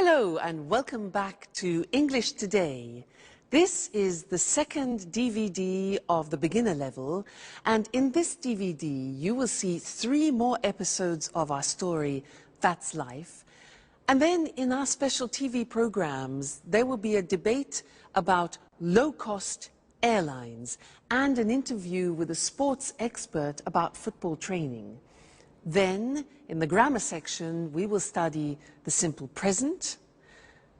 Hello and welcome back to English Today. This is the second DVD of the beginner level, and in this DVD you will see 3 more episodes of our story, That's Life. And then in our special TV programs there will be a debate about low-cost airlines and an interview with a sports expert about football training. Then, in the grammar section, we will study the simple present,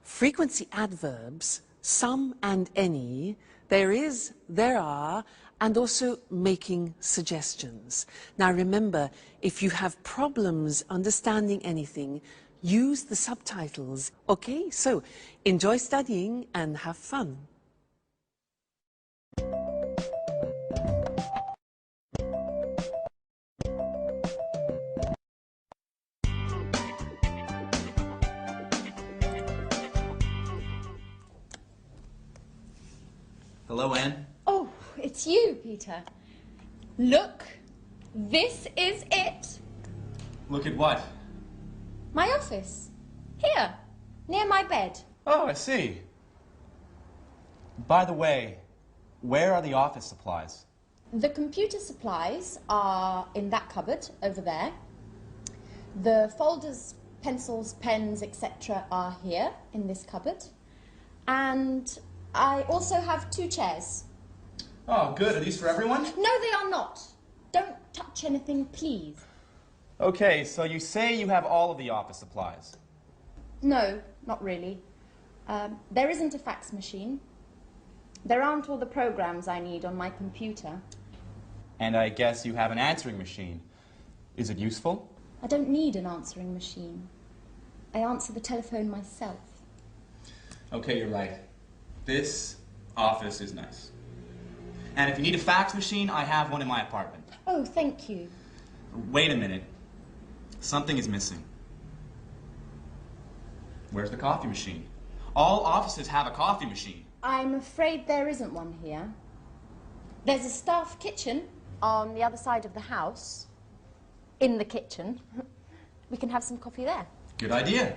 frequency adverbs, some and any, there is, there are, and also making suggestions. Now remember, if you have problems understanding anything, use the subtitles. Okay, so enjoy studying and have fun. Hello, Anne. Oh, it's you, Peter. Look, this is it. Look at what? My office. Here, near my bed. Oh, I see. By the way, where are the office supplies? The computer supplies are in that cupboard over there. The folders, pencils, pens, etc. are here in this cupboard. And I also have 2 chairs. Oh, good. Are these for everyone? No, they are not. Don't touch anything, please. Okay, so you say you have all of the office supplies. No, not really. There isn't a fax machine. There aren't all the programs I need on my computer. And I guess you have an answering machine. Is it useful? I don't need an answering machine. I answer the telephone myself. Okay, you're right. This office is nice. And if you need a fax machine, I have one in my apartment. Oh, thank you. Wait a minute. Something is missing. Where's the coffee machine? All offices have a coffee machine. I'm afraid there isn't one here. There's a staff kitchen on the other side of the house. In the kitchen. We can have some coffee there. Good idea.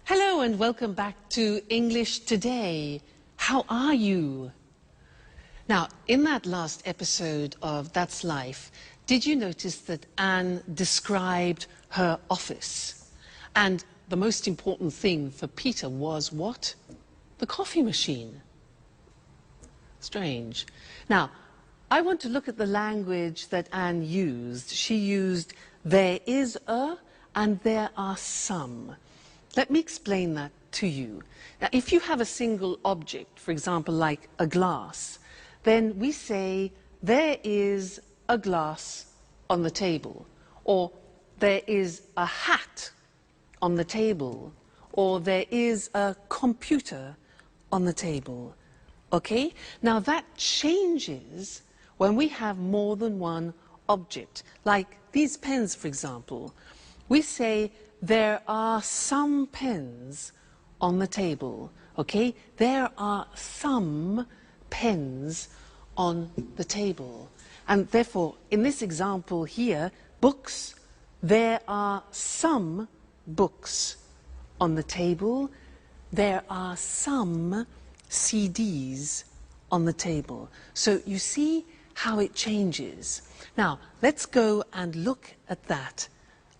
Hello and welcome back to English Today. How are you? Now, in that last episode of That's Life, did you notice that Anne described her office? And the most important thing for Peter was what? The coffee machine. Strange. Now, I want to look at the language that Anne used. She used there is a and there are some. Let me explain that to you. Now, if you have a single object, for example, like a glass, then we say there is a glass on the table, or there is a hat on the table, or there is a computer on the table. Okay? Now that changes when we have more than one object. Like these pens, for example. We say there are some pens on the table. Okay? There are some pens on the table. And therefore, in this example here, books, there are some books on the table. There are some CDs on the table. So you see how it changes. Now, let's go and look at that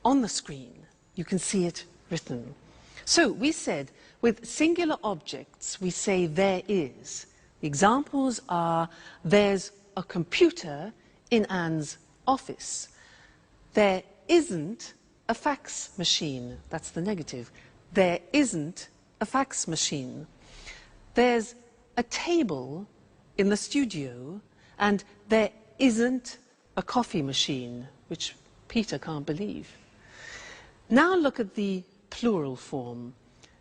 on the screen. You can see it written. So we said, with singular objects, we say there is. The examples are, there's a computer in Anne's office. There isn't a fax machine. That's the negative. There isn't a fax machine. There's a table in the studio, and there isn't a coffee machine, which Peter can't believe. Now look at the plural form.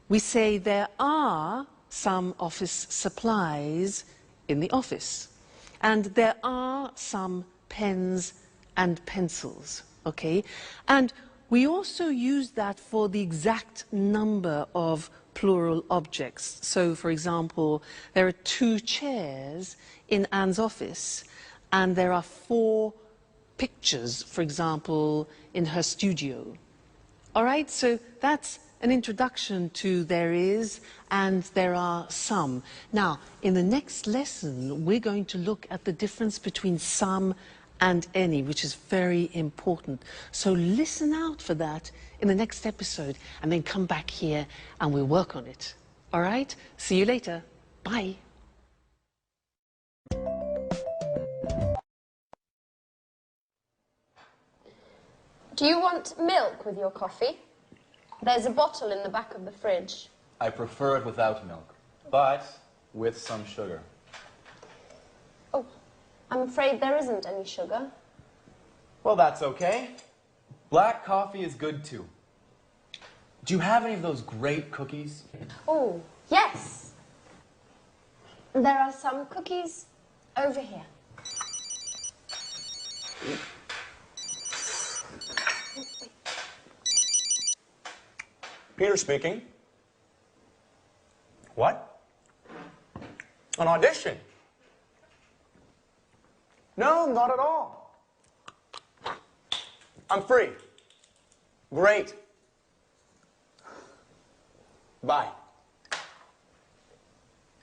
We say there are some office supplies in the office, and there are some pens and pencils, okay? And we also use that for the exact number of plural objects. So, for example, there are 2 chairs in Anne's office, and there are 4 pictures, for example, in her studio. All right, so that's an introduction to there is and there are some. Now, in the next lesson, we're going to look at the difference between some and any, which is very important. So listen out for that in the next episode, and then come back here and we'll work on it. All right? See you later. Bye. Do you want milk with your coffee? There's a bottle in the back of the fridge. I prefer it without milk, but with some sugar. Oh, I'm afraid there isn't any sugar. Well, that's okay. Black coffee is good too. Do you have any of those great cookies? Oh, yes. There are some cookies over here. Peter speaking. What? An audition? No, not at all. I'm free. Great. Bye.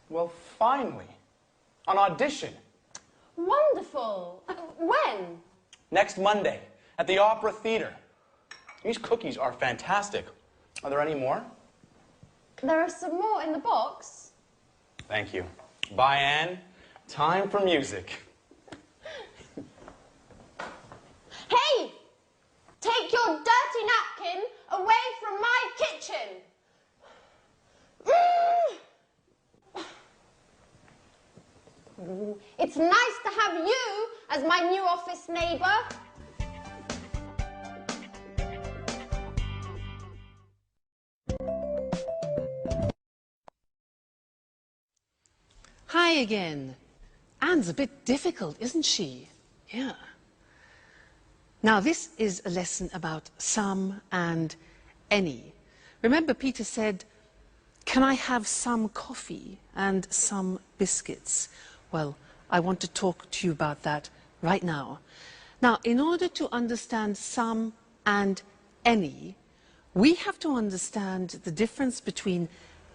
Well, finally, an audition. Wonderful. When? Next Monday at the Opera Theater. These cookies are fantastic. Are there any more? There are some more in the box. Thank you. Bye, Anne. Time for music. Hey! Take your dirty napkin away from my kitchen! It's nice to have you as my new office neighbour. Hi again. Anne's a bit difficult, isn't she? Yeah. Now, this is a lesson about some and any. Remember, Peter said, "Can I have some coffee and some biscuits?" Well, I want to talk to you about that right now. Now, in order to understand some and any, we have to understand the difference between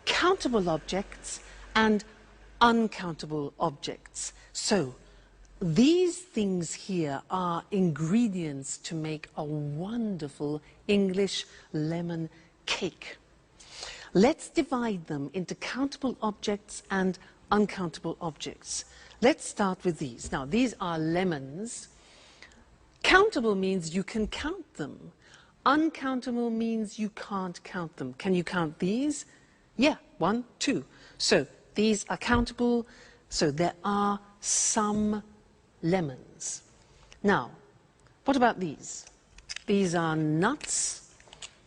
countable objects and uncountable objects. So, these things here are ingredients to make a wonderful English lemon cake. Let's divide them into countable objects and uncountable objects. Let's start with these. Now, these are lemons. Countable means you can count them. Uncountable means you can't count them. Can you count these? Yeah, 1, 2. So, these are countable, so there are some lemons. Now, what about these? These are nuts.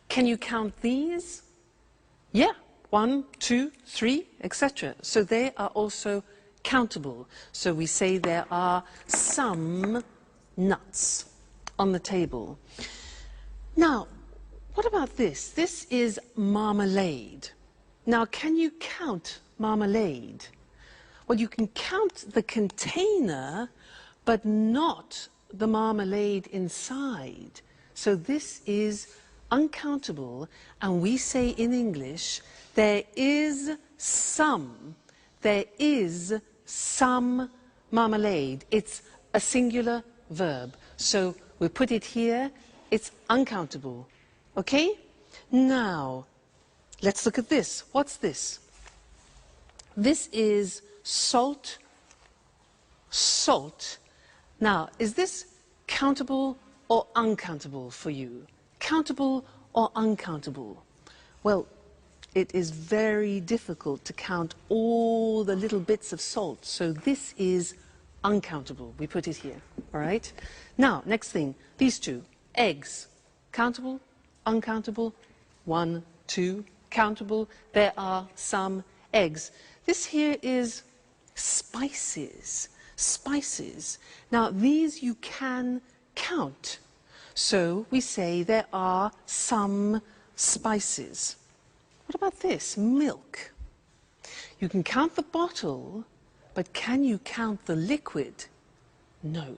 Can you count these? Yeah, 1, 2, 3, etc. So they are also countable. So we say there are some nuts on the table. Now, what about this? This is marmalade. Now, can you count marmalade? Well, you can count the container, but not the marmalade inside. So this is uncountable, and we say in English, there is some marmalade. It's a singular verb. So we put it here, it's uncountable. Okay? Now, let's look at this. What's this? This is salt. Salt. Now, is this countable or uncountable for you? Countable or uncountable? Well, it is very difficult to count all the little bits of salt, so this is uncountable. We put it here, all right? Now, next thing, these two, eggs. Countable, uncountable, 1, 2, countable. There are some eggs. This here is spices. Spices. Now, these you can count. So we say there are some spices. What about this? Milk. You can count the bottle, but can you count the liquid? No.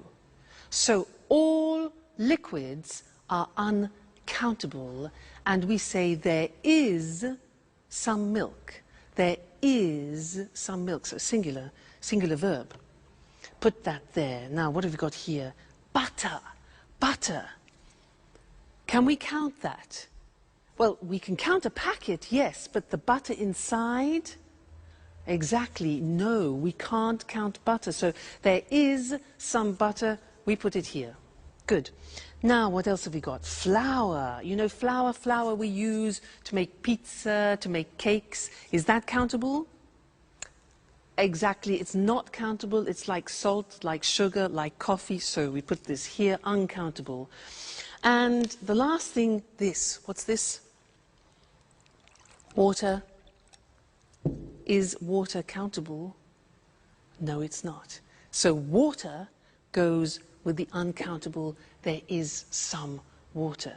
So all liquids are uncountable, and we say there is some milk. There is some milk. So singular verb. Put that there. Now, what have we got here? Butter. Butter. Can we count that? Well, we can count a packet, yes, but the butter inside? Exactly, no, we can't count butter. So there is some butter, we put it here. Good. Now, what else have we got? Flour. You know, flour we use to make pizza, to make cakes. Is that countable? Exactly, it's not countable. It's like salt, like sugar, like coffee. So we put this here, uncountable. And the last thing, this. What's this? Water. Is water countable? No, it's not. So water goes with the uncountable. There is some water.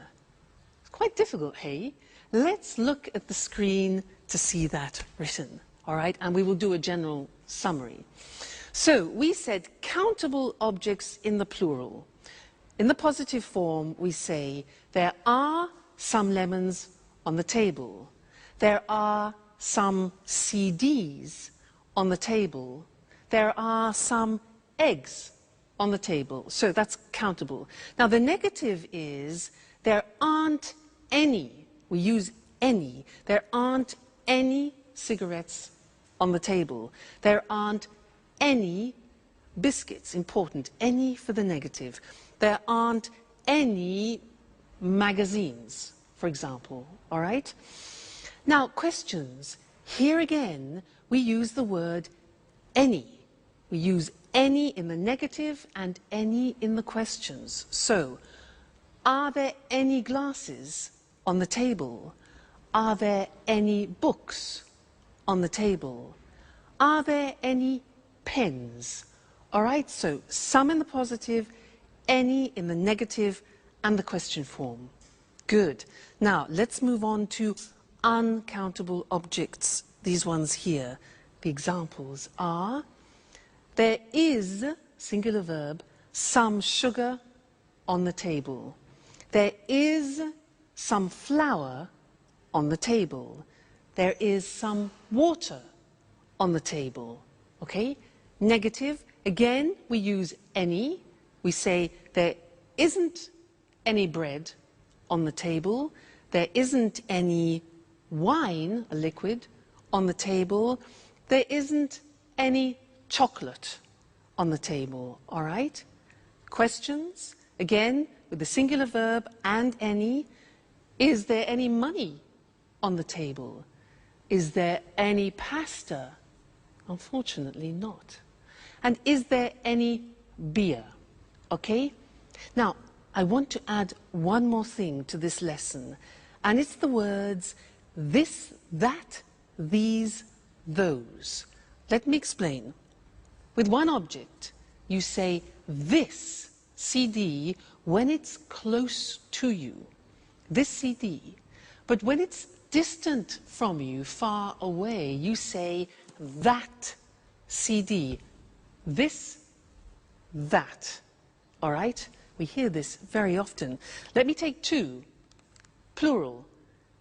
It's quite difficult, hey? Let's look at the screen to see that written, all right? And we will do a general summary. So we said countable objects in the plural. In the positive form, we say there are some lemons on the table. There are some CDs on the table. There are some eggs on the table. So that's countable. Now the negative is there aren't any, we use any, there aren't any cigarettes on the table. There aren't any biscuits, important, any for the negative. There aren't any magazines, for example, all right? Now, questions. Here again, we use the word any. We use any in the negative and any in the questions. So, are there any glasses on the table? Are there any books on the table? Are there any pens? All right, so some in the positive, any in the negative, and the question form. Good. Now, let's move on to uncountable objects. These ones here. The examples are, there is, singular verb, some sugar on the table. There is some flour on the table. There is some water on the table. Okay? Negative, again, we use any. We say there isn't any bread on the table. There isn't any wine, a liquid, on the table. There isn't any chocolate on the table, all right? Questions, again, with the singular verb and any. Is there any money on the table? Is there any pasta? Unfortunately not. And is there any beer? Okay? Now, I want to add one more thing to this lesson, and it's the words this, that, these, those. Let me explain. With one object, you say this CD when it's close to you, this CD. But when it's distant from you, far away, you say that CD, this, that. All right? We hear this very often. Let me take two, plural.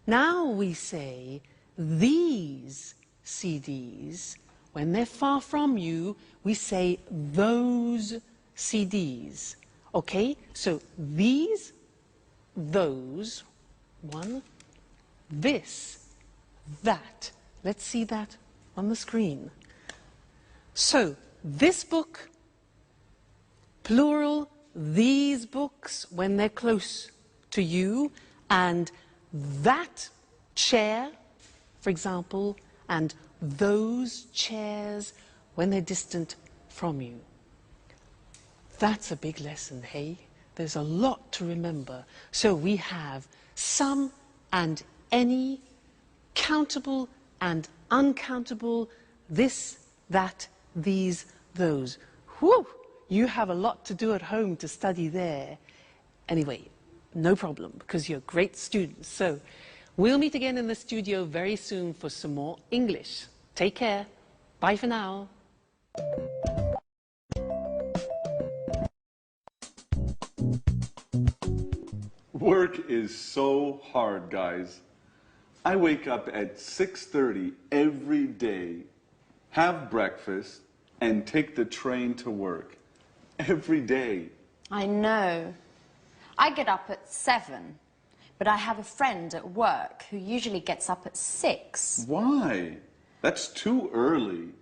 Now we say these CDs. When they're far from you, we say those CDs. Okay? So these, those, one, this, that. Let's see that on the screen. So this book, plural, these books when they're close to you, and that chair, for example, and those chairs when they're distant from you. That's a big lesson, hey? There's a lot to remember. So we have some and any, countable and uncountable, this, that, these, those. Whew! You have a lot to do at home to study there. Anyway, no problem, because you're great students. So We'll meet again in the studio very soon for some more English. Take care. Bye for now. Work is so hard, guys. I wake up at 6:30 every day, have breakfast, and take the train to work. Every day. I know. I get up at 7, but I have a friend at work who usually gets up at 6. Why? That's too early.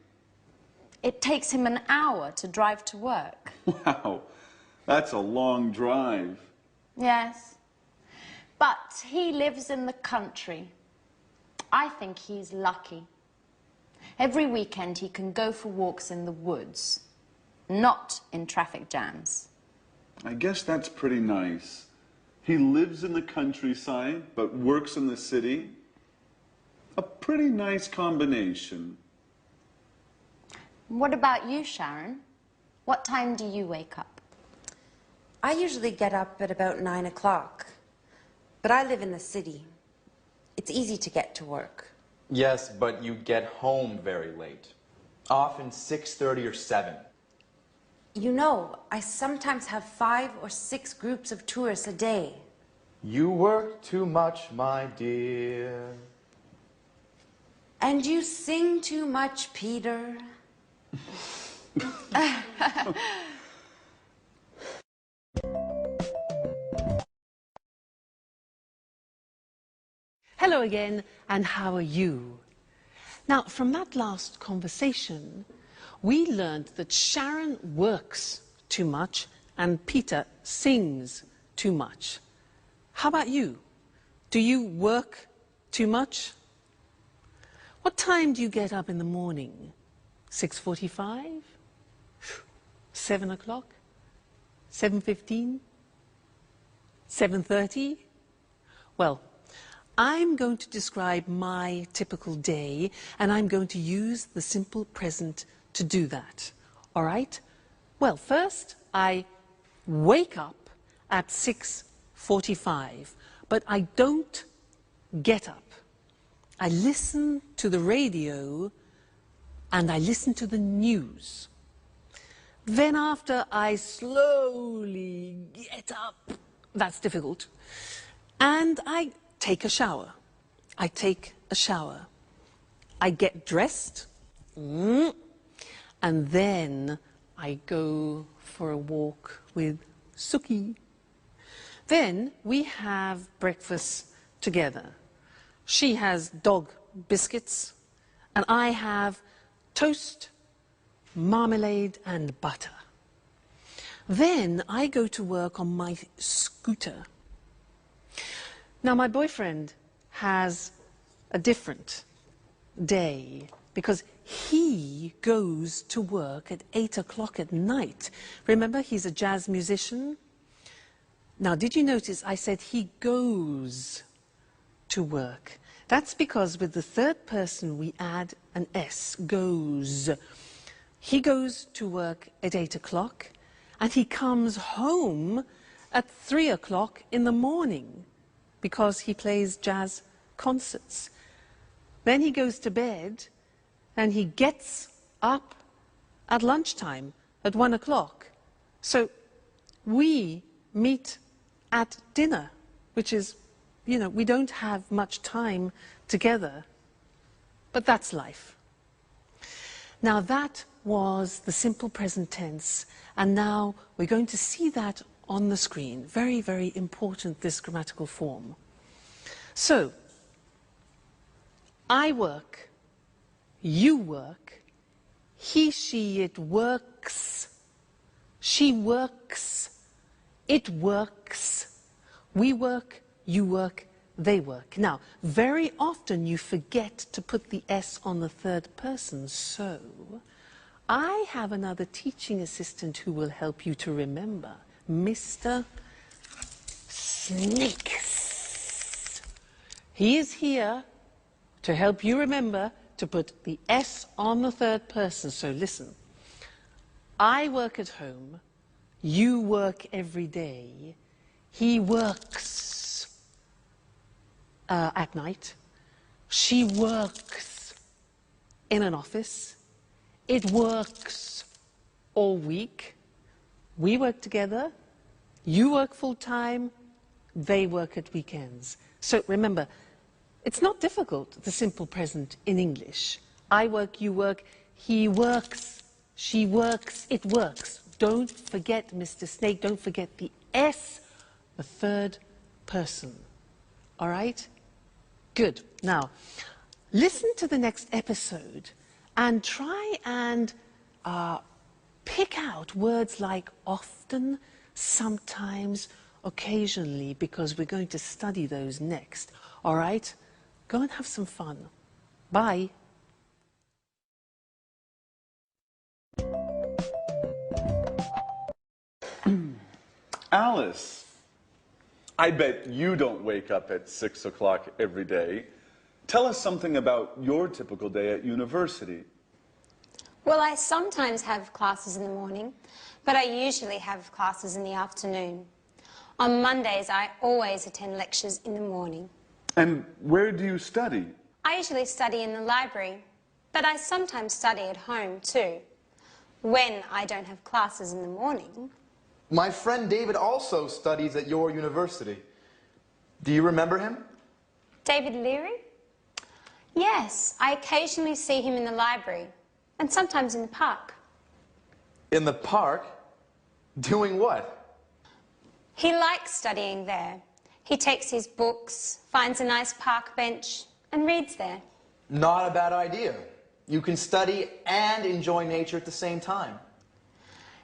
It takes him an hour to drive to work. Wow, that's a long drive. Yes. But he lives in the country. I think he's lucky. Every weekend he can go for walks in the woods, not in traffic jams. I guess that's pretty nice. He lives in the countryside, but works in the city. A pretty nice combination. What about you, Sharon? What time do you wake up? I usually get up at about 9 o'clock, but I live in the city. It's easy to get to work. Yes, but you get home very late. Often 6:30 or 7. You know, I sometimes have 5 or 6 groups of tourists a day. You work too much, my dear. And you sing too much, Peter. Hello again, and how are you? Now, from that last conversation, we learned that Sharon works too much and Peter sings too much. How about you? Do you work too much? What time do you get up in the morning? 6:45? 7 o'clock? 7:15? 7:30? Well, I'm going to describe my typical day, and I'm going to use the simple present to do that. All right? Well, first, I wake up at 6:45, but I don't get up. I listen to the radio, and I listen to the news. Then after, I slowly get up. That's difficult. And I take a shower. I take a shower. I get dressed. And then I go for a walk with Suki. Then we have breakfast together. She has dog biscuits, and I have toast, marmalade, and butter. Then I go to work on my scooter. Now, my boyfriend has a different day because he goes to work at 8 o'clock at night. Remember, he's a jazz musician. Now, did you notice I said he goes to work? That's because with the third person we add an S, goes. He goes to work at 8 o'clock and he comes home at 3 o'clock in the morning because he plays jazz concerts. Then he goes to bed and he gets up at lunchtime at 1 o'clock. So we meet at dinner, which is, you know, we don't have much time together, but that's life. Now that was the simple present tense, and now we're going to see that on the screen. Very, very important, this grammatical form. So, I work, you work, he, she, it works, she works, it works, we work, you work, they work. Now, very often you forget to put the S on the third person, so I have another teaching assistant who will help you to remember, Mr. Snakes. He is here to help you remember to put the S on the third person. So listen, I work at home, you work every day, he works. at night. She works in an office. It works all week. We work together. You work full-time. They work at weekends. So remember, it's not difficult, the simple present in English. I work, you work, he works, she works, it works. Don't forget, Mr. Snake, don't forget the S, the third person. All right? Good. Now, listen to the next episode and try and pick out words like often, sometimes, occasionally, because we're going to study those next. All right? Go and have some fun. Bye. Alice, I bet you don't wake up at 6 o'clock every day. Tell us something about your typical day at university. Well, I sometimes have classes in the morning, but I usually have classes in the afternoon. On Mondays, I always attend lectures in the morning. And where do you study? I usually study in the library, but I sometimes study at home too, when I don't have classes in the morning. My friend David also studies at your university. Do you remember him? David Leary? Yes, I occasionally see him in the library, and sometimes in the park. In the park? Doing what? He likes studying there. He takes his books, finds a nice park bench, and reads there. Not a bad idea. You can study and enjoy nature at the same time.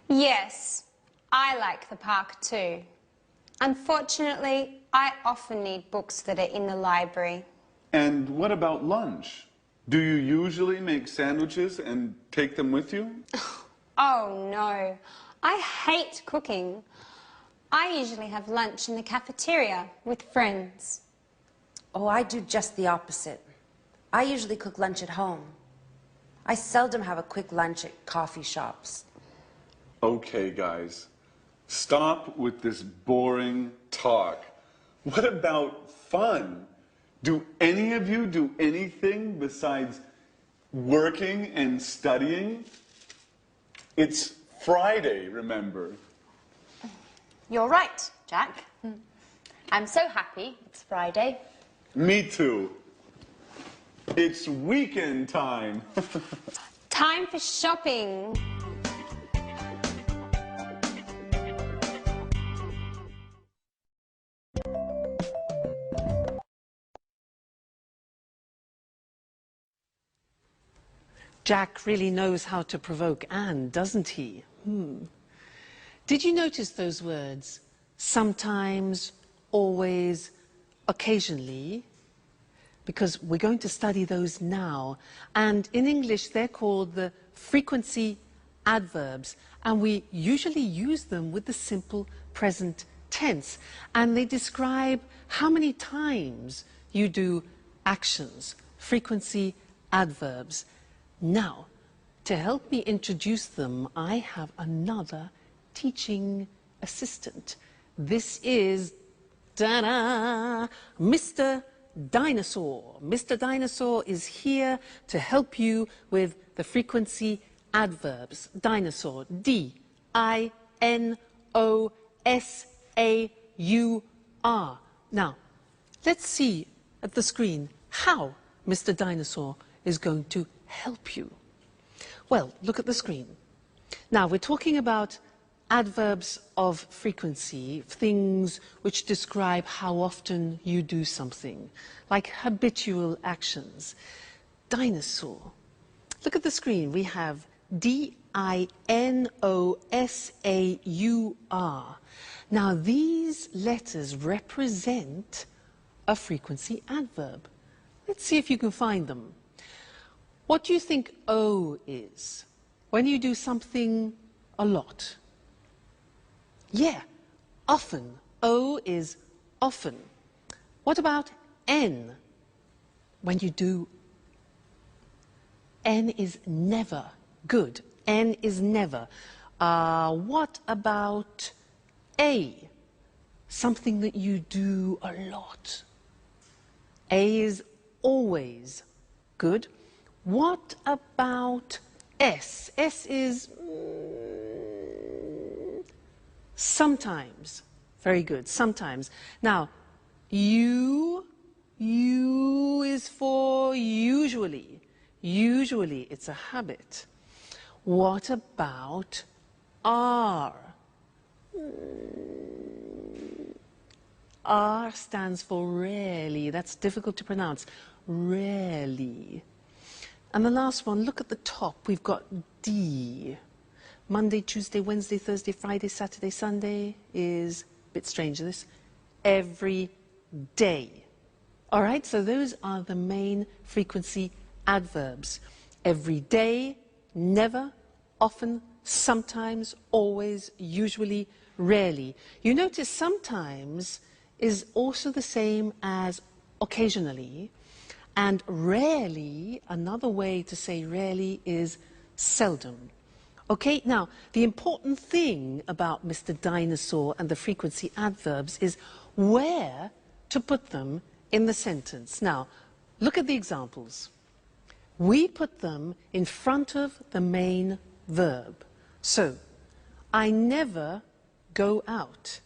Yes, I like the park too. Unfortunately, I often need books that are in the library. And what about lunch? Do you usually make sandwiches and take them with you? Oh no, I hate cooking. I usually have lunch in the cafeteria with friends. Oh, I do just the opposite. I usually cook lunch at home. I seldom have a quick lunch at coffee shops. Okay, guys. Stop with this boring talk. What about fun? Do any of you do anything besides working and studying? It's Friday, remember? You're right, Jack. I'm so happy it's Friday. Me too. It's weekend time. Time for shopping. Jack really knows how to provoke Anne, doesn't he? Did you notice those words? Sometimes, always, occasionally? Because we're going to study those now. And in English, they're called the frequency adverbs. And we usually use them with the simple present tense. And they describe how many times you do actions, frequency adverbs. Now, to help me introduce them, I have another teaching assistant. This is, ta-da, Mr. Dinosaur. Mr. Dinosaur is here to help you with the frequency adverbs. Dinosaur, D-I-N-O-S-A-U-R. Now, let's see at the screen how Mr. Dinosaur is going to help you. Well, look at the screen. Now, we're talking about adverbs of frequency, things which describe how often you do something, like habitual actions. Dinosaur. Look at the screen. We have D-I-N-O-S-A-U-R. Now, these letters represent a frequency adverb. Let's see if you can find them. What do you think O is? When you do something a lot. Yeah, often. O is often. What about N? When you do, N is never. Good. N is never. What about A? Something that you do a lot. A is always. Good. What about S? S is sometimes. Very good, sometimes. Now, U is for usually. Usually, it's a habit. What about R? R stands for rarely. That's difficult to pronounce. Rarely. And the last one, look at the top. We've got D. Monday, Tuesday, Wednesday, Thursday, Friday, Saturday, Sunday is a bit strange, this. Every day. All right, so those are the main frequency adverbs. Every day, never, often, sometimes, always, usually, rarely. You notice sometimes is also the same as occasionally, and rarely, another way to say rarely is seldom. Okay, now, the important thing about Mr. Dinosaur and the frequency adverbs is where to put them in the sentence. Now, look at the examples. We put them in front of the main verb. So, I never go out.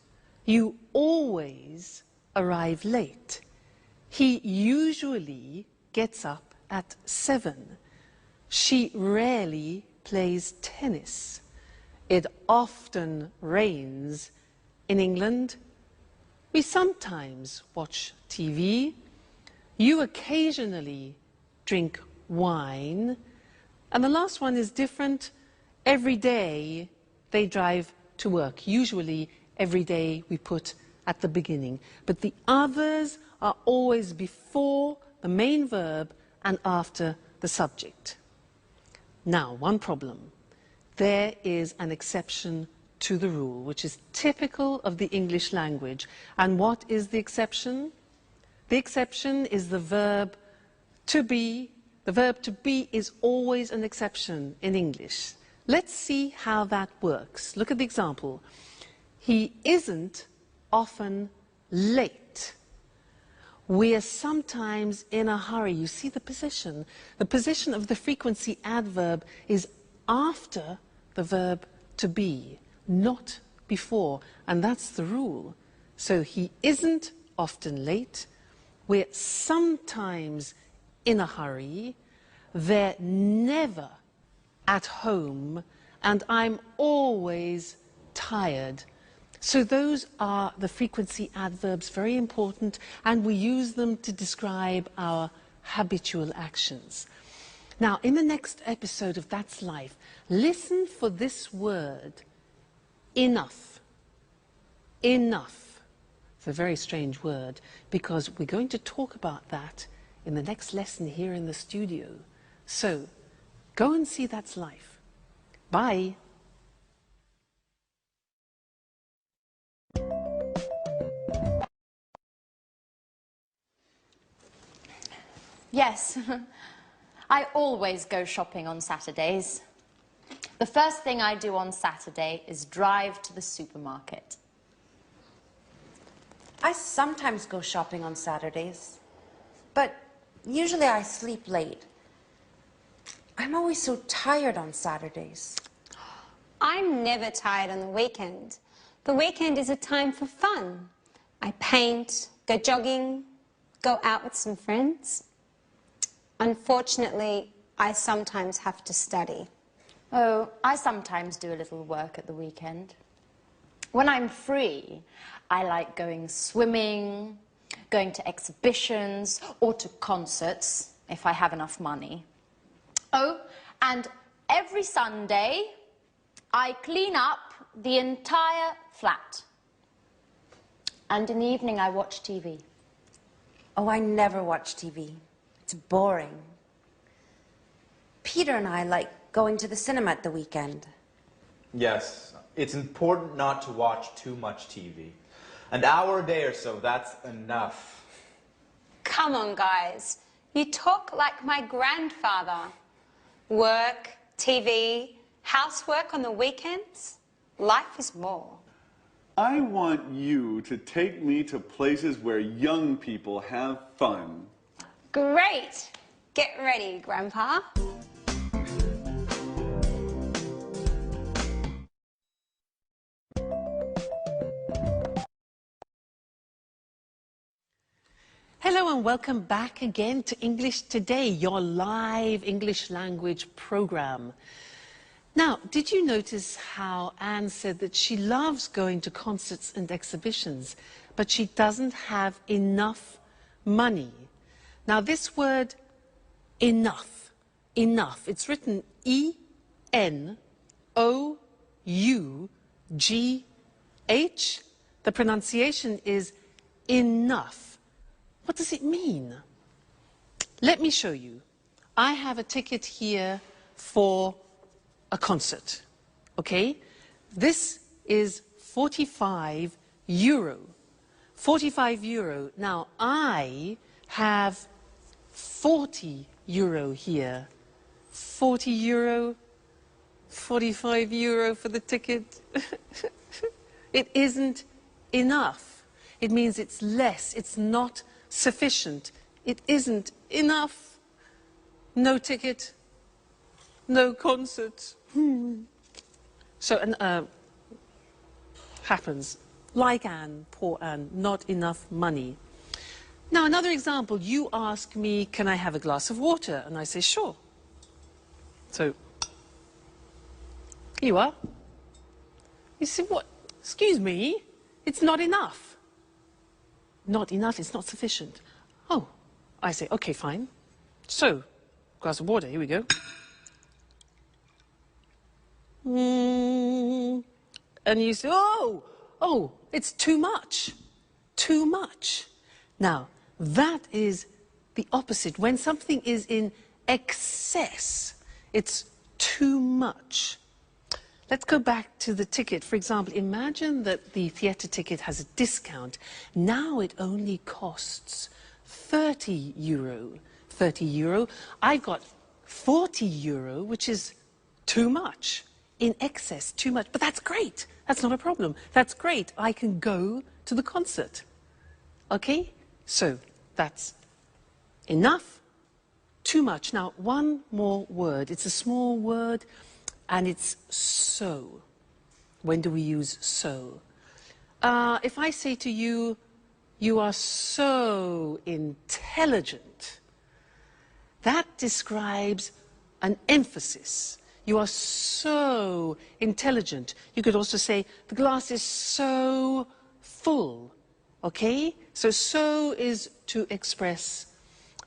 You always arrive late. He usually gets up at 7. She rarely plays tennis. It often rains in England. We sometimes watch TV. You occasionally drink wine. And the last one is different. Every day they drive to work. Usually every day we put at the beginning. But the others are always before the main verb and after the subject. Now, one problem. There is an exception to the rule, which is typical of the English language. And what is the exception? The exception is the verb to be. The verb to be is always an exception in English. Let's see how that works. Look at the example. He isn't often late. We are sometimes in a hurry. You see the position. The position of the frequency adverb is after the verb to be, not before. And that's the rule. So he isn't often late. We're sometimes in a hurry. They're never at home. And I'm always tired. So those are the frequency adverbs, very important, and we use them to describe our habitual actions. Now, in the next episode of That's Life, listen for this word, enough. Enough. It's a very strange word, because we're going to talk about that in the next lesson here in the studio. So, go and see That's Life. Bye. Yes, I always go shopping on Saturdays. The first thing I do on Saturday is drive to the supermarket. I sometimes go shopping on Saturdays, but usually I sleep late. I'm always so tired on Saturdays. I'm never tired on the weekend. The weekend is a time for fun. I paint, go jogging, go out with some friends. Unfortunately, I sometimes have to study. Oh, I sometimes do a little work at the weekend. When I'm free, I like going swimming, going to exhibitions, or to concerts, if I have enough money. Oh, and every Sunday, I clean up the entire flat. And in the evening, I watch TV. Oh, I never watch TV. It's boring. Peter and I like going to the cinema at the weekend. Yes, it's important not to watch too much TV. An hour a day or so, that's enough. Come on, guys. You talk like my grandfather. Work, TV, housework on the weekends. Life is more. I want you to take me to places where young people have fun. Great! Get ready, Grandpa. Hello and welcome back again to English Today, your live English language program. Now, did you notice how Anne said that she loves going to concerts and exhibitions, but she doesn't have enough money? Now, this word enough, it's written E-N-O-U-G-H. The pronunciation is enough. What does it mean? Let me show you. I have a ticket here for a concert, okay? This is 45 euro. 45 euro. Now, I have 40 euro here. 40 euro, 45 euro for the ticket. It isn't enough. It means it's less, it's not sufficient. It isn't enough. No ticket, no concert. So, happens. Like Anne, poor Anne, not enough money. Now, another example, you ask me, can I have a glass of water? And I say, sure. So, here you are. You say, what? Excuse me, it's not enough. Not enough, it's not sufficient. Oh, I say, okay, fine. So, glass of water, here we go. And you say, oh, it's too much. Too much. Now, that is the opposite. When something is in excess, it's too much. Let's go back to the ticket. For example, imagine that the theatre ticket has a discount. Now it only costs 30 euro. 30 euro. I got 40 euro, which is too much. In excess, too much. But that's great. That's not a problem. That's great. I can go to the concert. Okay? So, that's enough, too much. Now, one more word. It's a small word, and it's so. When do we use so? If I say to you, you are so intelligent, that describes an emphasis. You are so intelligent. You could also say, the glass is so full. Okay? So is to express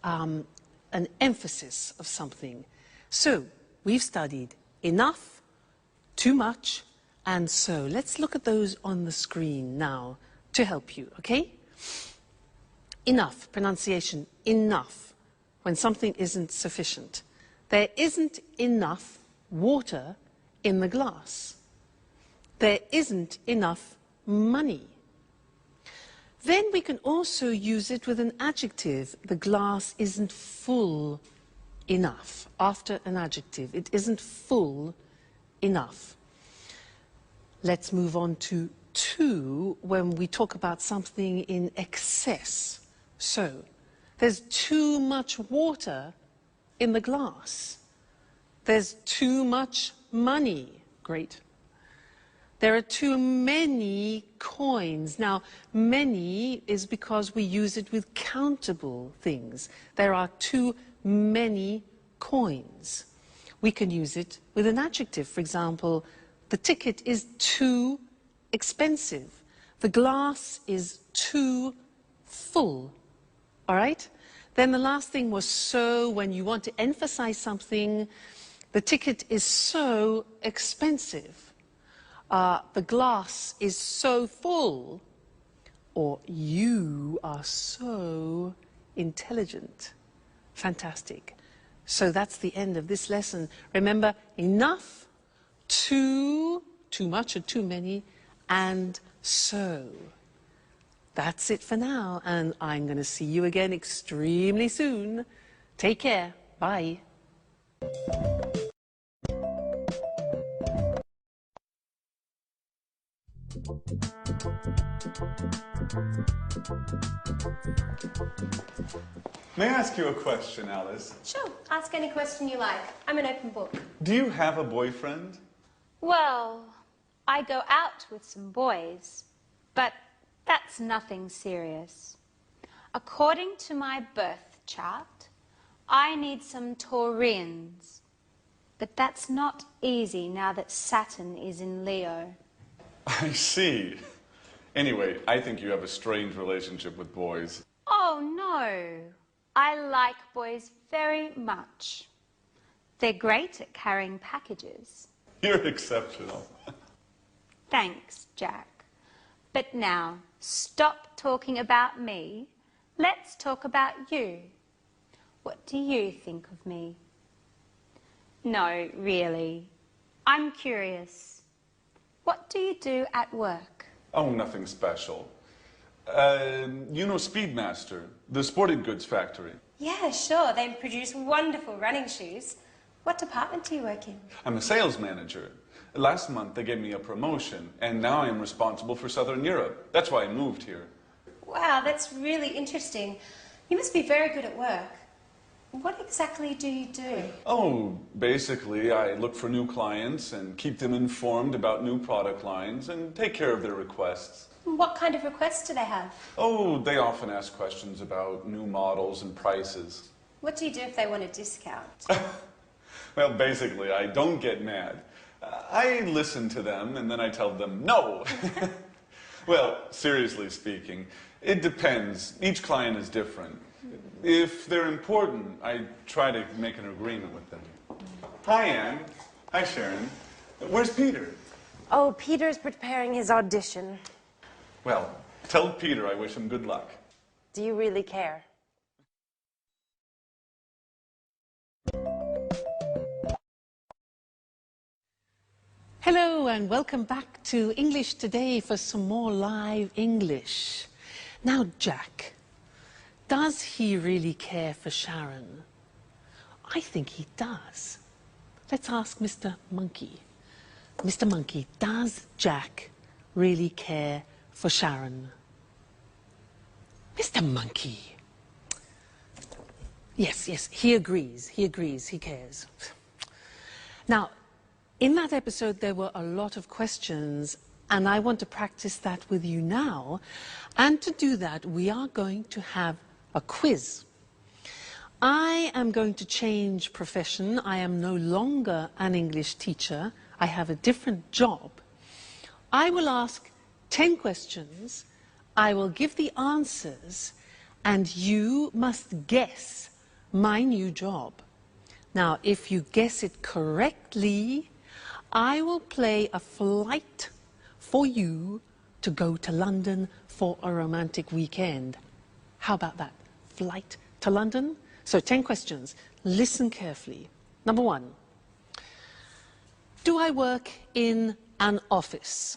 an emphasis of something. So, we've studied enough, too much, and so. Let's look at those on the screen now to help you, okay? Enough, pronunciation, enough, when something isn't sufficient. There isn't enough water in the glass. There isn't enough money. Then we can also use it with an adjective. The glass isn't full enough. After an adjective, it isn't full enough. Let's move on to when we talk about something in excess. So, there's too much water in the glass. There's too much money. Great. There are too many coins. Now, many is because we use it with countable things. There are too many coins. We can use it with an adjective. For example, the ticket is too expensive. The glass is too full. All right? Then the last thing was so. When you want to emphasize something, the ticket is so expensive. The glass is so full, or you are so intelligent. Fantastic. So that's the end of this lesson. Remember, enough, too much or too many, and so. That's it for now, and I'm going to see you again extremely soon. Take care. Bye. May I ask you a question, Alice? Sure, ask any question you like. I'm an open book. Do you have a boyfriend? Well, I go out with some boys, but that's nothing serious. According to my birth chart, I need some Taurians. But that's not easy now that Saturn is in Leo. I see. Anyway, I think you have a strange relationship with boys. Oh, no. I like boys very much. They're great at carrying packages. You're exceptional. Thanks, Jack. But now, stop talking about me. Let's talk about you. What do you think of me? No, really. I'm curious. What do you do at work? Oh, nothing special. You know Speedmaster, the sporting goods factory. Yeah, sure. They produce wonderful running shoes. What department do you work in? I'm a sales manager. Last month they gave me a promotion, and now I'm responsible for Southern Europe. That's why I moved here. Wow, that's really interesting. You must be very good at work. What exactly do you do? Oh, basically I look for new clients and keep them informed about new product lines and take care of their requests. What kind of requests do they have? Oh, they often ask questions about new models and prices. What do you do if they want a discount? Well, basically, I don't get mad. I listen to them and then I tell them no. Well, seriously speaking, it depends. Each client is different. If they're important, I try to make an agreement with them. Hi, Anne. Hi, Sharon. Where's Peter? Oh, Peter's preparing his audition. Well, tell Peter I wish him good luck. Do you really care? Hello and welcome back to English Today for some more live English. Now, Jack, does he really care for Sharon? I think he does. Let's ask Mr. Monkey. Mr. Monkey, does Jack really care for Sharon? Mr. Monkey. Yes, he agrees, he cares. Now, in that episode, there were a lot of questions, and I want to practice that with you now. And to do that, we are going to have a quiz. I am going to change profession. I am no longer an English teacher. I have a different job. I will ask 10 questions. I will give the answers, and you must guess my new job. Now, if you guess it correctly, I will play a flight for you to go to London for a romantic weekend. How about that? Flight to London? So 10 questions. Listen carefully. Number 1. Do I work in an office?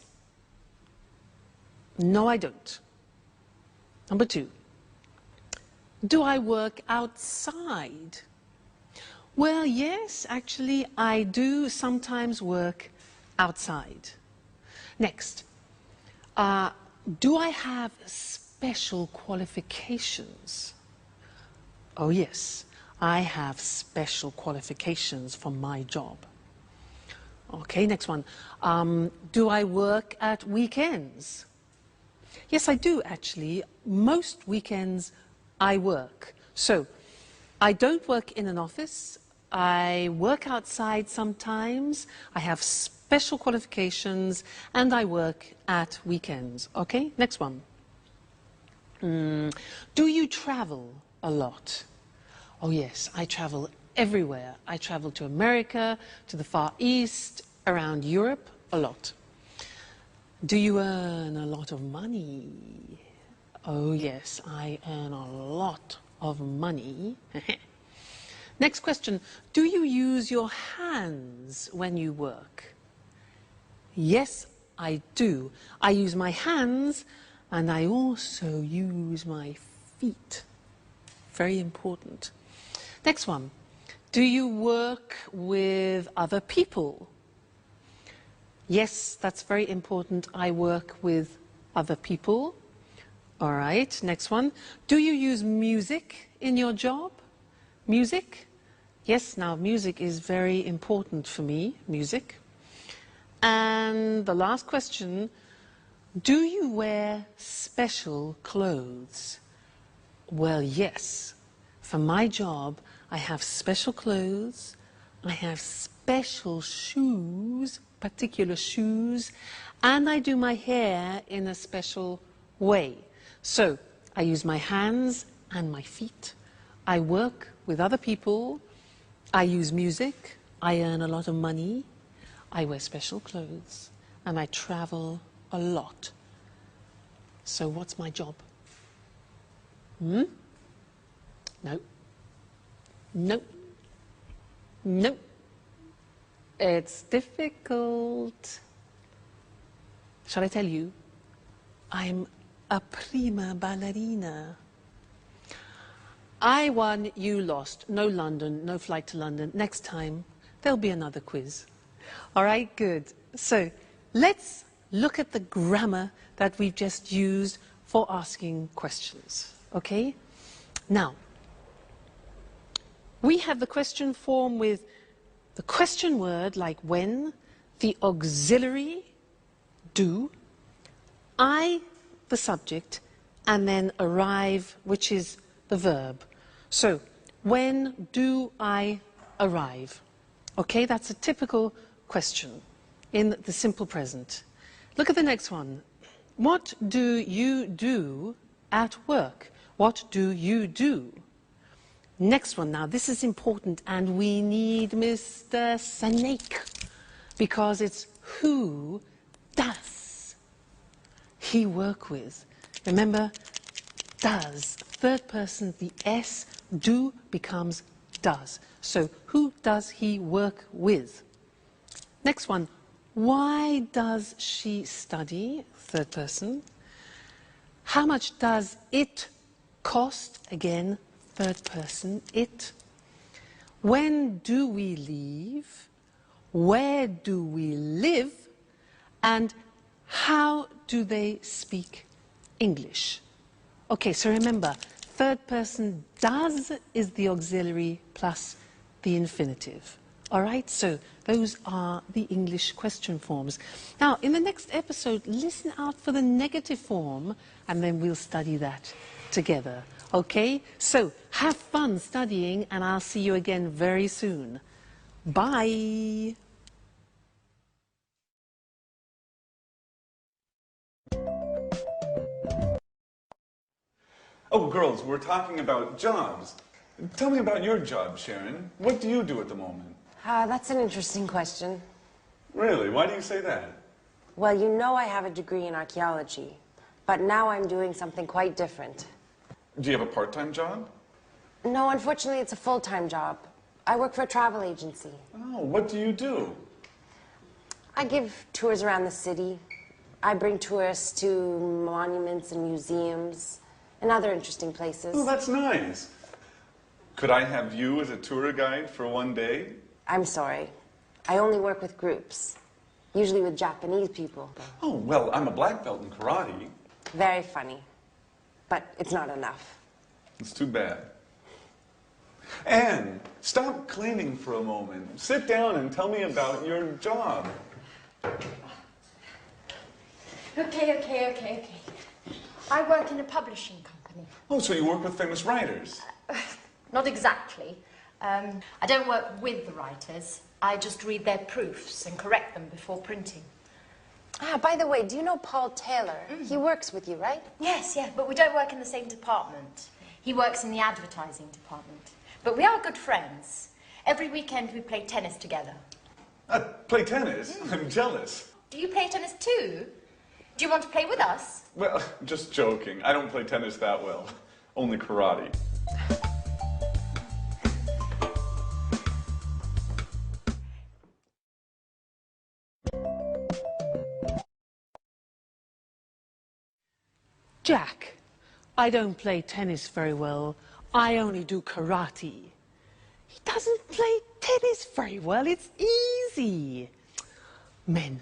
No, I don't. Number 2. Do I work outside? Well, yes, actually, I do sometimes work outside. Next, do I have special qualifications? Oh, yes, I have special qualifications for my job. Okay, next one. Do I work at weekends? Yes, I do, actually. Most weekends I work. So, I don't work in an office. I work outside sometimes. I have special qualifications, and I work at weekends. Okay, next one. Do you travel a lot? Oh, yes, I travel everywhere. I travel to America, to the Far East, around Europe, a lot. Do you earn a lot of money? Oh, yes, I earn a lot of money. Next question. Do you use your hands when you work? Yes, I do. I use my hands, and I also use my feet. Very important. Next one. Do you work with other people? Yes, that's very important. I work with other people. All right, next one. Do you use music in your job? Music? Yes, now music is very important for me, music. And the last question, do you wear special clothes? Well, yes. For my job, I have special clothes, I have special shoes, particular shoes, and I do my hair in a special way. So, I use my hands and my feet. I work with other people. I use music. I earn a lot of money. I wear special clothes. And I travel a lot. So what's my job? No. No. No. It's difficult. Shall I tell you? I'm a prima ballerina. I won, you lost. No London, no flight to London. Next time, there'll be another quiz. All right, good. So let's look at the grammar that we've just used for asking questions, okay? Now, we have the question form with the question word like when, the auxiliary, do, I, the subject, and then arrive, which is the verb. So, when do I arrive? Okay, that's a typical question in the simple present. Look at the next one. What do you do at work? What do you do? Next one now, this is important, and we need Mr. Snake, because it's who does he work with? Remember, does, third person, the S, do becomes does. So, who does he work with? Next one, why does she study? Third person. How much does it cost? Again, third person, it. When do we leave? Where do we live? And how do they speak English? Okay, so remember, third person does is the auxiliary plus the infinitive. All right, so those are the English question forms. Now, in the next episode, listen out for the negative form, and then we'll study that together. Okay, so have fun studying, and I'll see you again very soon. Bye. Oh, girls, we're talking about jobs. Tell me about your job, Sharon. What do you do at the moment? That's an interesting question. Really? Why do you say that? Well, you know I have a degree in archaeology, but now I'm doing something quite different. Do you have a part-time job? No, unfortunately, it's a full-time job. I work for a travel agency. Oh, what do you do? I give tours around the city. I bring tourists to monuments and museums and other interesting places. Oh, that's nice. Could I have you as a tour guide for one day? I'm sorry. I only work with groups, usually with Japanese people. Oh, well, I'm a black belt in karate. Very funny, but it's not enough. It's too bad. Anne, stop cleaning for a moment. Sit down and tell me about your job. Okay. I work in a publishing company. Oh, so you work with famous writers? Not exactly. I don't work with the writers. I just read their proofs and correct them before printing. By the way, do you know Paul Taylor? He works with you, right? Yes, but we don't work in the same department. He works in the advertising department. But we are good friends. Every weekend we play tennis together. Play tennis? I'm jealous. Do you play tennis too? Do you want to play with us? Well, just joking. I don't play tennis that well. Only karate. Jack, I don't play tennis very well. I only do karate. He doesn't play tennis very well. It's easy. Men.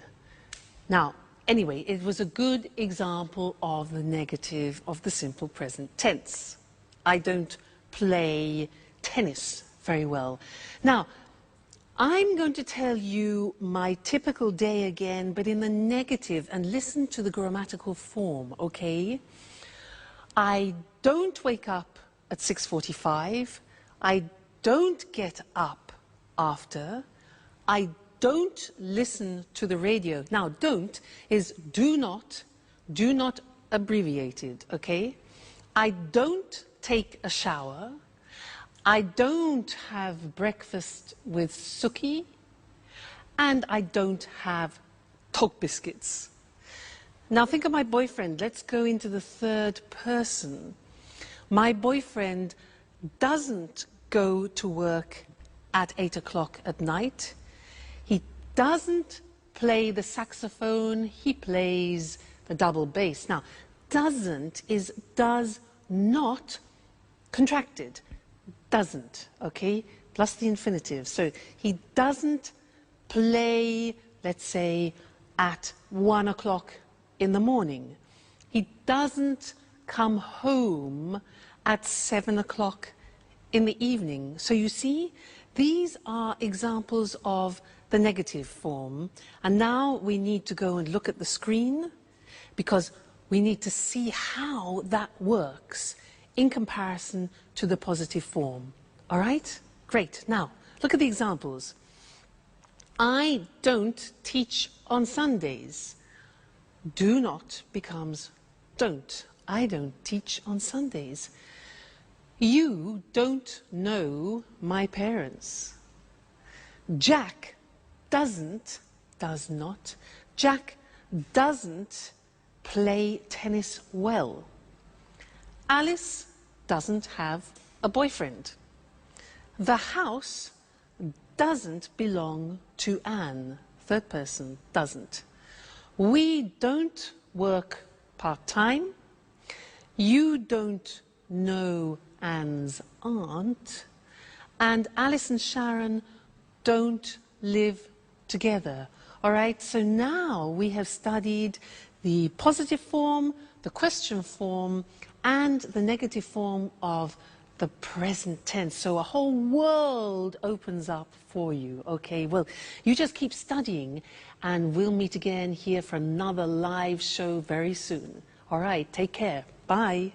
Now, Anyway, it was a good example of the negative of the simple present tense. I don't play tennis very well. Now, I'm going to tell you my typical day again, but in the negative, and listen to the grammatical form, okay? I don't wake up at 6:45. I don't get up after. I don't listen to the radio. Now, don't is do not abbreviated, okay? I don't take a shower. I don't have breakfast with Suki, and I don't have Tok biscuits. Now think of my boyfriend. Let's go into the third person. My boyfriend doesn't go to work at 8 o'clock at night. He doesn't play the saxophone. He plays the double bass. Now, doesn't is does not contracted. Doesn't, okay, plus the infinitive. So he doesn't play, let's say, at 1 o'clock in the morning. He doesn't come home at 7 o'clock in the evening. So you see, these are examples of the negative form. And now we need to go and look at the screen because we need to see how that works in comparison to the positive form. All right? Great. Now, look at the examples. I don't teach on Sundays. Do not becomes don't. I don't teach on Sundays. You don't know my parents. Jack doesn't, does not. Jack doesn't play tennis well. Alice doesn't have a boyfriend. The house doesn't belong to Anne. Third person, doesn't. We don't work part-time. You don't know Anne's aunt. And Alice and Sharon don't live together. All right, so now we have studied the positive form, the question form, and the negative form of the present tense. So a whole world opens up for you, okay? Well, you just keep studying, and we'll meet again here for another live show very soon. All right, take care. Bye.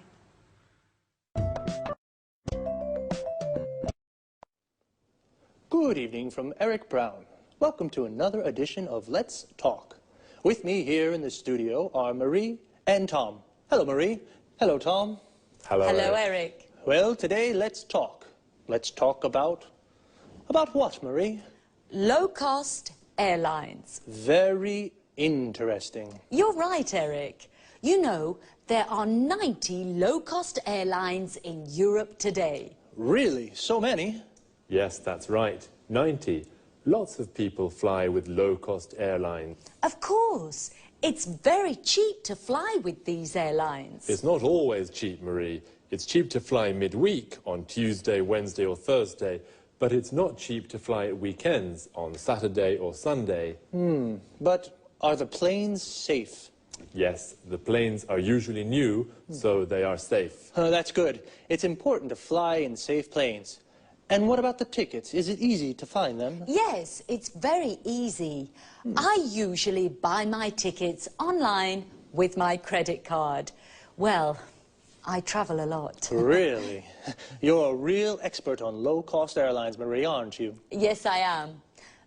Good evening from Eric Brown. Welcome to another edition of Let's Talk. With me here in the studio are Marie and Tom. Hello, Marie. Hello, Tom. Hello, Eric. Well, today, let's talk. Let's talk about what, Marie? Low-cost airlines. Very interesting. You're right, Eric. You know, there are 90 low-cost airlines in Europe today. Really? So many? Yes, that's right. 90. Lots of people fly with low-cost airlines. Of course. It's very cheap to fly with these airlines. It's not always cheap, Marie. It's cheap to fly midweek on Tuesday, Wednesday or Thursday, but it's not cheap to fly at weekends on Saturday or Sunday. But are the planes safe? Yes, the planes are usually new, so they are safe. That's good. It's important to fly in safe planes. And what about the tickets? Is it easy to find them? Yes, it's very easy. I usually buy my tickets online with my credit card. Well, I travel a lot. Really? You're a real expert on low-cost airlines, Marie, aren't you? Yes, I am.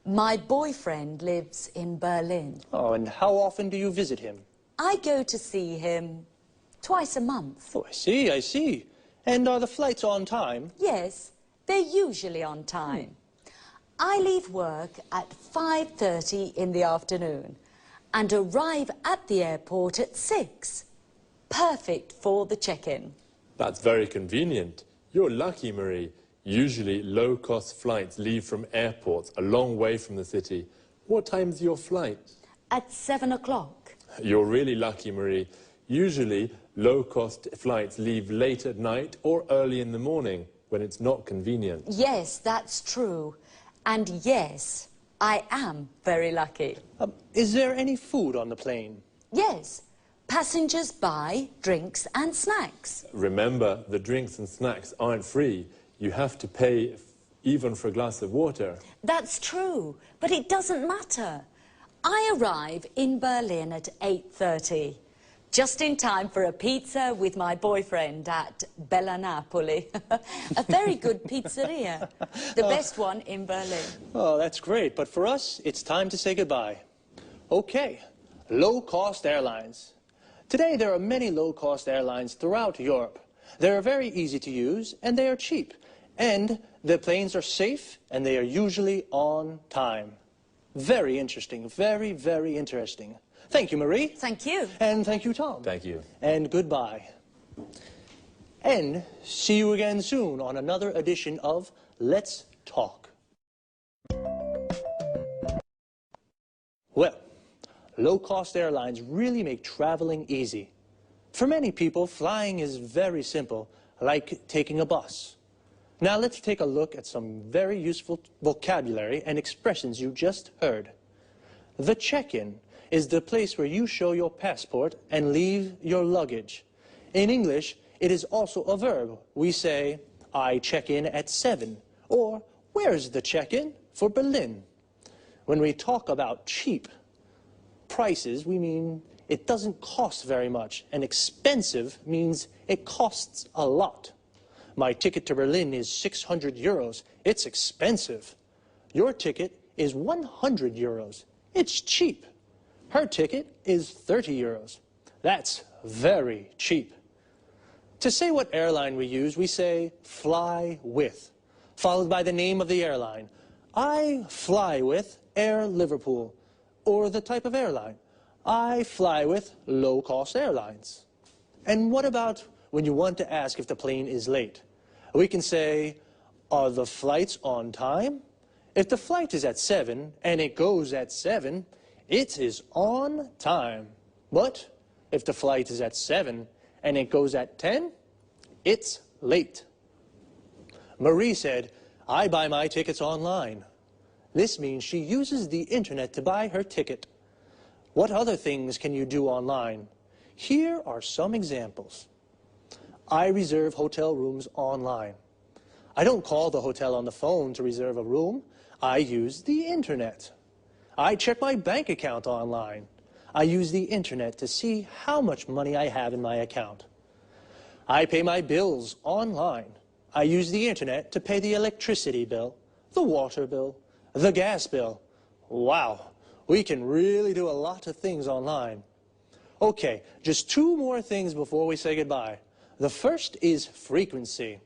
My boyfriend lives in Berlin. Oh, and how often do you visit him? I go to see him twice a month. Oh, I see. And are the flights on time? Yes, they're usually on time. I leave work at 5:30 in the afternoon and arrive at the airport at 6. Perfect for the check-in. That's very convenient. You're lucky, Marie. Usually low-cost flights leave from airports a long way from the city. What time's your flight? At 7 o'clock. You're really lucky, Marie. Usually low-cost flights leave late at night or early in the morning when it's not convenient. Yes, that's true. And yes, I am very lucky. Is there any food on the plane? Yes, passengers buy drinks and snacks. Remember, the drinks and snacks aren't free. You have to pay even for a glass of water. That's true, but it doesn't matter. I arrive in Berlin at 8:30, just in time for a pizza with my boyfriend at Bella Napoli. A very good pizzeria, the best one in Berlin. Oh, that's great, but for us, it's time to say goodbye. Okay, low-cost airlines. Today, there are many low-cost airlines throughout Europe. They are very easy to use, and they are cheap. And the planes are safe, and they are usually on time. Very interesting. Very, very interesting. Thank you, Marie. Thank you. And thank you, Tom. Thank you. And goodbye. And see you again soon on another edition of Let's Talk. Well, low-cost airlines really make traveling easy. For many people, flying is very simple, like taking a bus. Now let's take a look at some very useful vocabulary and expressions you just heard. The check-in is the place where you show your passport and leave your luggage. In English, it is also a verb. We say, I check in at 7, or where's the check-in for Berlin? When we talk about cheap prices, we mean it doesn't cost very much, and expensive means it costs a lot. My ticket to Berlin is 600 euros. It's expensive. Your ticket is 100 euros. It's cheap. Her ticket is 30 euros. That's very cheap. To say what airline we use, we say fly with, followed by the name of the airline. I fly with Air Liverpool, or the type of airline. I fly with low-cost airlines. And what about when you want to ask if the plane is late? We can say, are the flights on time? If the flight is at 7 and it goes at 7, it is on time. But if the flight is at 7 and it goes at 10, it's late. Marie said, I buy my tickets online. This means she uses the internet to buy her ticket. What other things can you do online? Here are some examples. I reserve hotel rooms online. I don't call the hotel on the phone to reserve a room. I use the internet. I check my bank account online. I use the internet to see how much money I have in my account. I pay my bills online. I use the internet to pay the electricity bill, the water bill, the gas bill. Wow, we can really do a lot of things online. Okay, just 2 more things before we say goodbye. The first is frequency.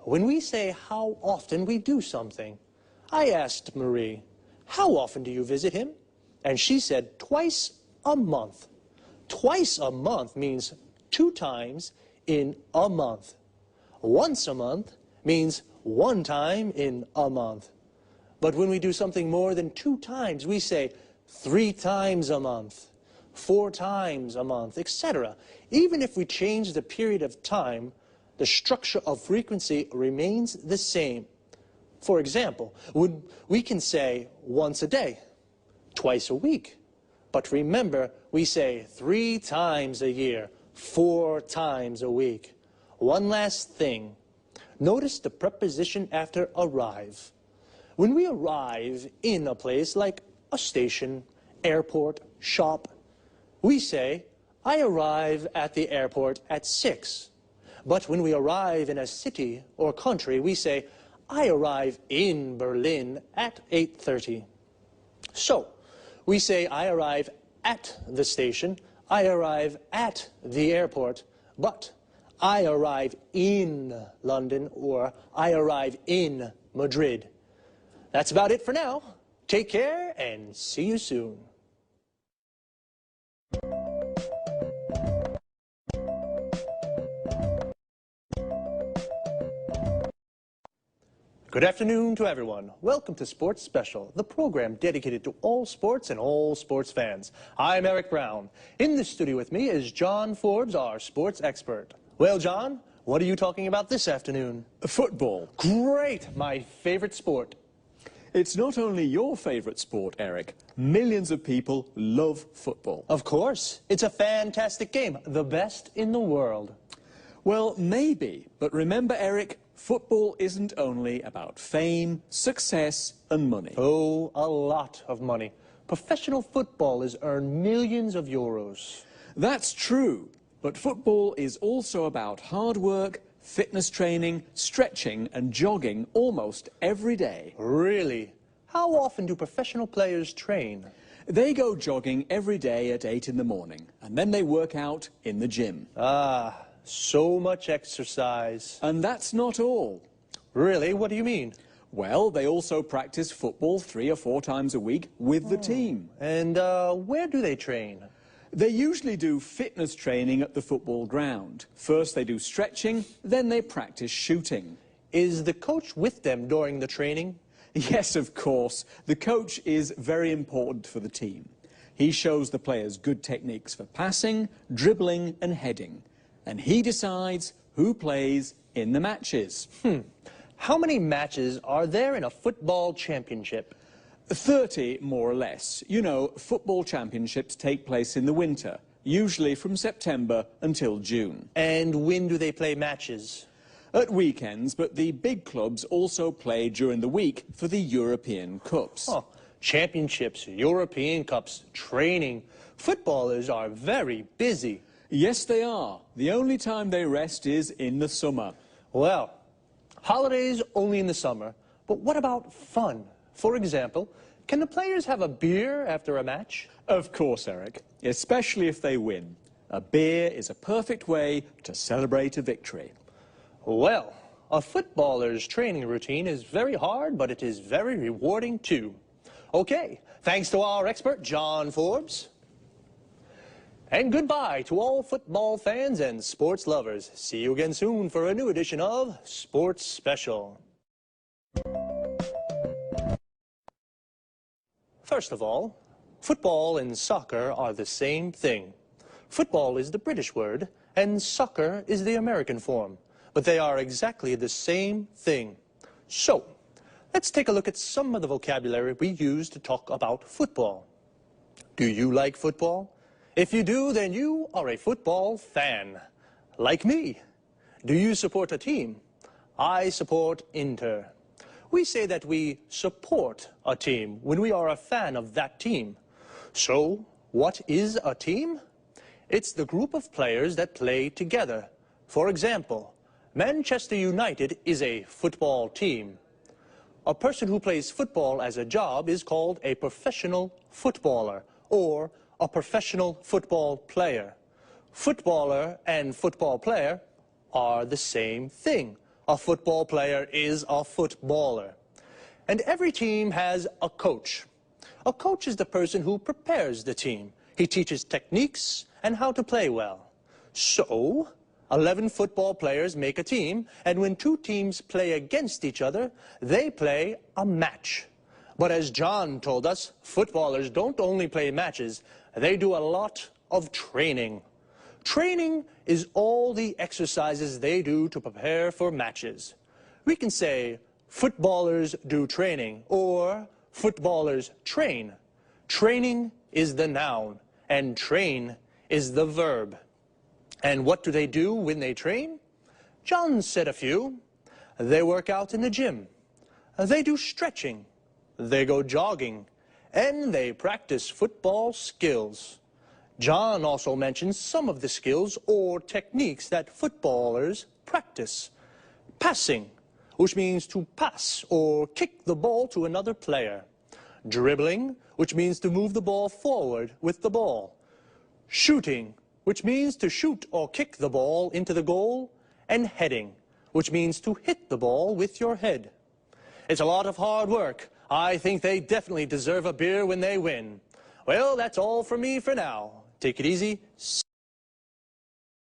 When we say how often we do something, I asked Marie, how often do you visit him? And she said twice a month. Twice a month means 2 times in a month. Once a month means 1 time in a month. But when we do something more than 2 times, we say 3 times a month, 4 times a month, etc. Even if we change the period of time, the structure of frequency remains the same. For example, we can say once a day, twice a week. But remember, we say 3 times a year, 4 times a week. One last thing. Notice the preposition after arrive. When we arrive in a place like a station, airport, shop, we say, I arrive at the airport at 6. But when we arrive in a city or country, we say, I arrive in Berlin at 8:30. So, we say, I arrive at the station, I arrive at the airport, but I arrive in London or I arrive in Madrid. That's about it for now. Take care and see you soon. Good afternoon to everyone. Welcome to Sports Special, the program dedicated to all sports and all sports fans. I'm Eric Brown. In the studio with me is John Forbes, our sports expert. Well, John, what are you talking about this afternoon? Football. Great, my favorite sport. It's not only your favourite sport, Eric. Millions of people love football. Of course. It's a fantastic game. The best in the world. Well, maybe. But remember, Eric, football isn't only about fame, success and money. Oh, a lot of money. Professional footballers earn millions of euros. That's true. But football is also about hard work, fitness training, stretching and jogging almost every day. Really? How often do professional players train? They go jogging every day at 8 in the morning, and then they work out in the gym. Ah, so much exercise. And that's not all. Really? What do you mean? Well, they also practice football 3 or 4 times a week with the team. And where do they train? They usually do fitness training at the football ground. First they do stretching, then they practice shooting. Is the coach with them during the training? Yes, of course. The coach is very important for the team. He shows the players good techniques for passing, dribbling and heading. And he decides who plays in the matches. How many matches are there in a football championship? 30, more or less. You know, football championships take place in the winter, usually from September until June. And when do they play matches? At weekends, but the big clubs also play during the week for the European Cups. Oh, championships, European Cups, training. Footballers are very busy. Yes, they are. The only time they rest is in the summer. Well, holidays only in the summer, but what about fun? For example, can the players have a beer after a match? Of course, Eric, especially if they win. A beer is a perfect way to celebrate a victory. Well, a footballer's training routine is very hard, but it is very rewarding too. Okay, thanks to our expert, John Forbes. And goodbye to all football fans and sports lovers. See you again soon for a new edition of Sports Special. First of all, football and soccer are the same thing. Football is the British word, and soccer is the American form. But they are exactly the same thing. So, let's take a look at some of the vocabulary we use to talk about football. Do you like football? If you do, then you are a football fan. Like me. Do you support a team? I support Inter. We say that we support a team when we are a fan of that team. So, what is a team? It's the group of players that play together. For example, Manchester United is a football team. A person who plays football as a job is called a professional footballer or a professional football player. Footballer and football player are the same thing. A football player is a footballer. And every team has a coach. A coach is the person who prepares the team. He teaches techniques and how to play well. So, 11 football players make a team, and when 2 teams play against each other, they play a match. But as John told us, footballers don't only play matches, they do a lot of training. Training is all the exercises they do to prepare for matches. We can say, footballers do training, or footballers train. Training is the noun, and train is the verb. And what do they do when they train? John said a few. They work out in the gym. They do stretching. They go jogging. And they practice football skills. John also mentions some of the skills or techniques that footballers practice. Passing, which means to pass or kick the ball to another player. Dribbling, which means to move the ball forward with the ball. Shooting, which means to shoot or kick the ball into the goal. And heading, which means to hit the ball with your head. It's a lot of hard work. I think they definitely deserve a beer when they win. Well, that's all from me for now. Take it easy.